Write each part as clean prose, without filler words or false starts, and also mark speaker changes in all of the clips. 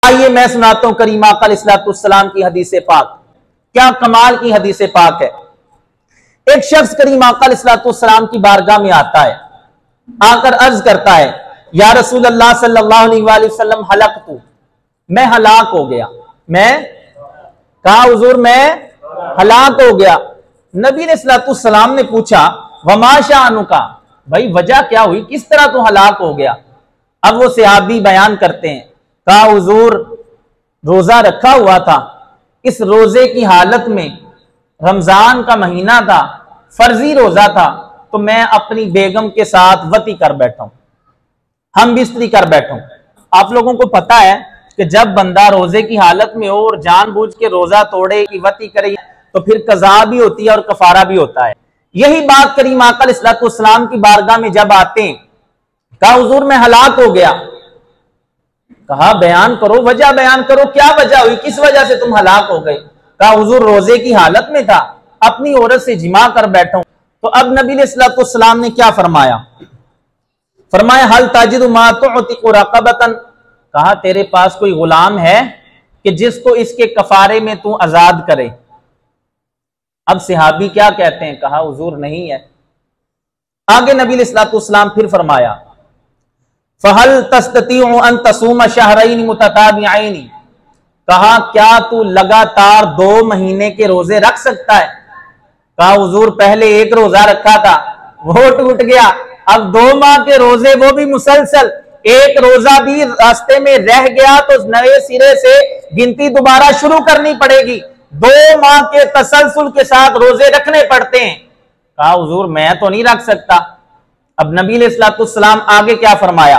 Speaker 1: आइए मैं सुनाता हूं करीम आका अलैहिस्सलाम की हदीस पाक। क्या कमाल की हदीस पाक है। एक शख्स करीम आका अलैहिस्सलाम की बारगाह में आता है, आकर अर्ज करता है, या रसूल अल्लाह सल्लल्लाहु अलैहि वसल्लम हलकतु, मैं हलाक हो गया। मैं कहा हुजूर मैं हलाक हो गया। नबी अलैहिस्सलाम ने पूछा वमा शानुका, भाई वजह क्या हुई, किस तरह तू हलाक हो गया। अब वो सहाबी बयान करते हैं, कहा हुजूर रोजा रखा हुआ था, इस रोजे की हालत में रमजान का महीना था, फर्जी रोजा था, तो मैं अपनी बेगम के साथ वती कर बैठा हूं, हम बिस्तरी कर बैठा हूं। आप लोगों को पता है कि जब बंदा रोजे की हालत में हो और जानबूझ के रोजा तोड़े की वती करे तो फिर कज़ा भी होती है और कफारा भी होता है। यही बात करीम आका अलैहिस्सलाम की बारगाह में जब आते हैं, कहा हुजूर मैं हलाक हो गया। कहा बयान करो, वजह बयान करो, क्या वजह हुई, किस वजह से तुम हलाक हो गए। कहा हुजूर रोजे की हालत में था, अपनी औरत से जिमा कर बैठा हूं। तो अब नबी अलैहिस्सलाम ने क्या फरमाया, फरमाया हल ताजिदु मा तुअतिकु रक़बतन, कहा तेरे पास कोई गुलाम है कि जिसको इसके कफारे में तू आजाद करे। अब सहाबी क्या कहते हैं, कहा हुजूर नहीं है। आगे नबी अलैहिस्सलाम फिर फरमाया फहल तस्ततीउ अन तसूम शहरैन मुतताबिऐन, कहा क्या तू लगातार 2 महीने के रोजे रख सकता है। कहा हुजूर पहले एक रोजा रखा था, वो टूट गया, अब 2 माह के रोजे वो भी मुसलसल, एक रोजा भी रास्ते में रह गया तो नए सिरे से गिनती दोबारा शुरू करनी पड़ेगी। 2 माह के तसलसल के साथ रोजे रखने पड़ते हैं। कहा हुजूर मैं तो नहीं रख सकता। अब नबी अलैहिस्सलाम आगे क्या फरमाया,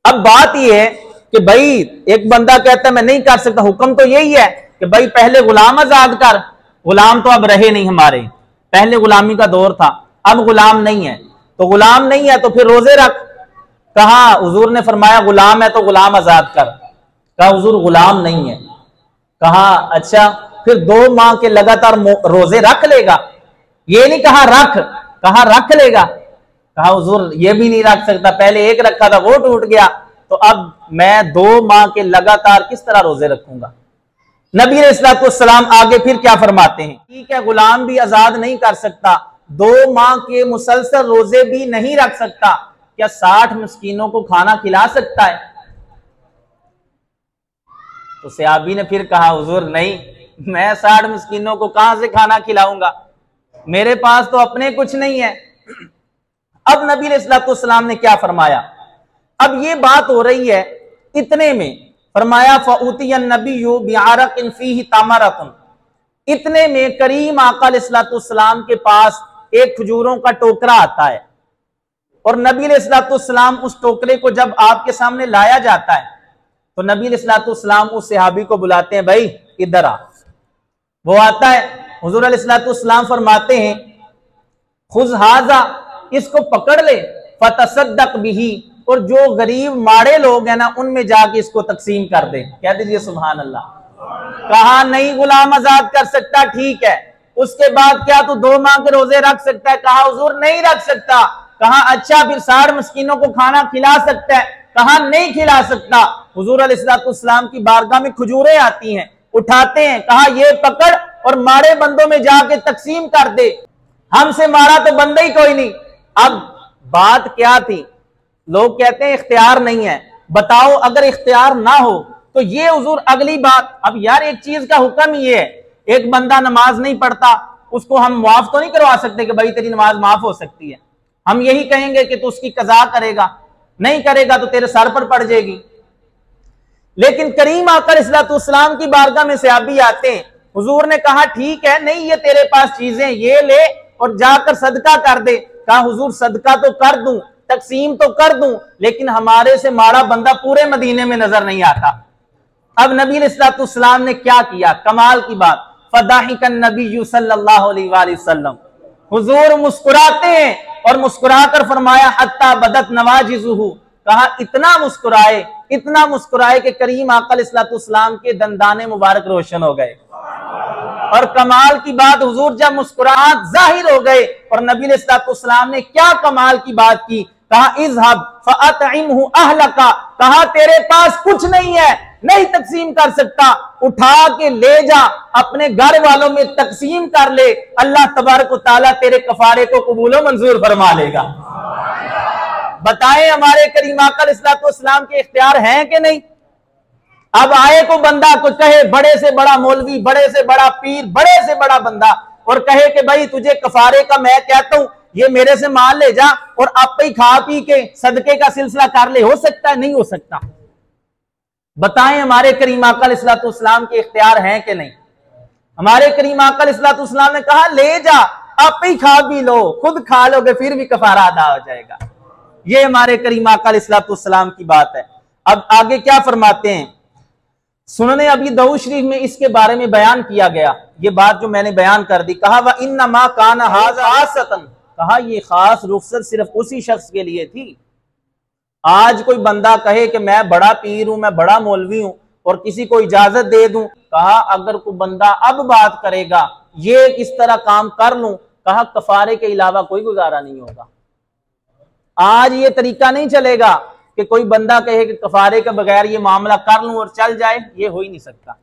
Speaker 1: अब बात यह है कि भाई एक बंदा कहता है मैं नहीं कर सकता, हुक्म तो यही है कि भाई पहले गुलाम आजाद कर। गुलाम तो अब रहे नहीं हमारे, पहले गुलामी का दौर था, अब गुलाम नहीं है, तो गुलाम नहीं है तो फिर रोजे रख। कहा हुजूर ने फरमाया गुलाम है तो गुलाम आजाद कर। कहा हुजूर गुलाम नहीं है। कहा अच्छा फिर 2 माह के लगातार रोजे रख लेगा। ये नहीं कहा रख, कहा रख लेगा। कहा हुजूर ये भी नहीं रख सकता, पहले एक रखा था वो टूट गया, तो अब मैं 2 माह के लगातार किस तरह रोजे रखूंगा। नबी अलैहिस्सलाम आगे फिर क्या फरमाते हैं, ठीक है गुलाम भी आजाद नहीं कर सकता, 2 माह के मुसलसल रोजे भी नहीं रख सकता, क्या 60 मिस्कीनों को खाना खिला सकता है। तो सहाबी ने फिर कहा हुजूर नहीं, मैं 60 मिस्कीनों को कहां से खाना खिलाऊंगा, मेरे पास तो अपने कुछ नहीं है। अब नबी अलैहिस्सलाम ने क्या फरमाया, अब ये बात हो रही है, इतने में फरमाया फऊतियन नबिय्यु बिअरक़िन फीही तमरतुन, इतने में करीम आका अलैहिस्सलाम के पास एक खजूरों का टोकरा आता है और नबी अलैहिस्सलाम उस टोकरे को जब आपके सामने लाया जाता है तो नबी अलैहिस्सलाम उस सहाबी को बुलाते हैं, भाई इधर आ। वो आता है, हुजूर अलैहिस्सलाम फरमाते हैं खुज़ हाज़ा, इसको पकड़ ले, फतसद्दक बिही, और जो गरीब माड़े लोग हैं ना उनमें जाके इसको तकसीम कर दे। कह दीजिए सुभान अल्लाह। कहा नहीं गुलाम आजाद कर सकता, ठीक है, उसके बाद क्या तू 2 माह के रोजे रख सकता है। कहा हुजूर नहीं रख सकता। कहा अच्छा फिर 60 मिस्कीनों को खाना खिला सकता है। कहा नहीं खिला सकता। हुजूर अलैहिस्सलाम की बारगाह में खजूरें आती हैं, उठाते हैं, कहा ये पकड़ और माड़े बंदों में जाके तकसीम कर दे, हमसे मारा तो बंदा ही कोई नहीं। अब बात क्या थी, लोग कहते हैं इख्तियार नहीं है, बताओ अगर इख्तियार ना हो तो ये हुजूर अगली बात। अब यार एक चीज का हुक्म ही है, एक बंदा नमाज नहीं पढ़ता उसको हम माफ तो नहीं करवा सकते कि भाई तेरी नमाज माफ हो सकती है। हम यही कहेंगे कि तू उसकी कज़ा करेगा, नहीं करेगा तो तेरे सर पर पड़ जाएगी। लेकिन करीम आका अलैहिस्सलाम की बारगाह में सहाबी आते हैं, हुजूर ने कहा ठीक है, नहीं ये तेरे पास चीजें, ये ले और जाकर सदका कर दे। कहा हुजूर सदका तो कर दूं, तकसीम तो कर दूं, लेकिन हमारे से माड़ा बंदा पूरे मदीने में नजर नहीं आता। अब नबी अलैहिस्सलाम ने क्या किया, कमाल की बात, फदाहिकन नबी सल्लल्लाहु अलैहि वसल्लम, हुजूर मुस्कुराते हैं और मुस्कुराकर फरमाया हत्ता बदत नवाजिजुहु, कहा इतना मुस्कुराए कि करीम आका अलैहिस्सलाम के दंदाने मुबारक रोशन हो गए। और कमाल की बात, हुजूर जब मुस्कुराहट जाहिर हो गए और नबी अलैहिस्सलाम ने क्या कमाल की बात की, कहा इज़हब फ़अतइमहु अहलका, कहा तेरे पास कुछ नहीं है, नहीं तकसीम कर सकता, उठा के ले जा, अपने घर वालों में तकसीम कर ले, अल्लाह तबारक व तआला तेरे कफारे को कबूल मंजूर फरमा लेगा। बताएं हमारे करीम आका अलैहिस्सलाम के इख्तियार हैं कि नहीं? अब आए को बंदा को कहे, बड़े से बड़ा मौलवी, बड़े से बड़ा पीर, बड़े से बड़ा बंदा, और कहे कि भाई तुझे कफारे का मैं कहता हूं, ये मेरे से माल ले जा और आप ही खा पी के सदके का सिलसिला कर ले, हो सकता है? नहीं हो सकता। बताएं हमारे करीम आका अलैहिस्सलाम के इख्तियार हैं कि नहीं? हमारे करीम आका अलैहिस्सलाम ने कहा ले जा, आप ही खा भी लो, खुद खा लोगे फिर भी कफारा अदा हो जाएगा। ये हमारे करीम आका अलैहिस्सलाम की बात है। अब आगे क्या फरमाते हैं, सुनने अभी दाऊद शरीफ में इसके बारे में बयान किया गया, ये बात जो मैंने बयान कर दी। कहा व इन्नमा कान हाज़ा खासतन, कहा ये खास रुखसत सिर्फ उसी शख्स के लिए थी। आज कोई बंदा कहे कि मैं बड़ा पीर हूं, मैं बड़ा मौलवी हूं और किसी को इजाजत दे दूं, कहा अगर कोई बंदा अब बात करेगा ये इस तरह काम कर लूं, कहा कफारे के अलावा कोई गुजारा नहीं होगा। आज ये तरीका नहीं चलेगा कि कोई बंदा कहे कि कफारे के बगैर ये मामला कर लूं और चल जाए, ये हो ही नहीं सकता।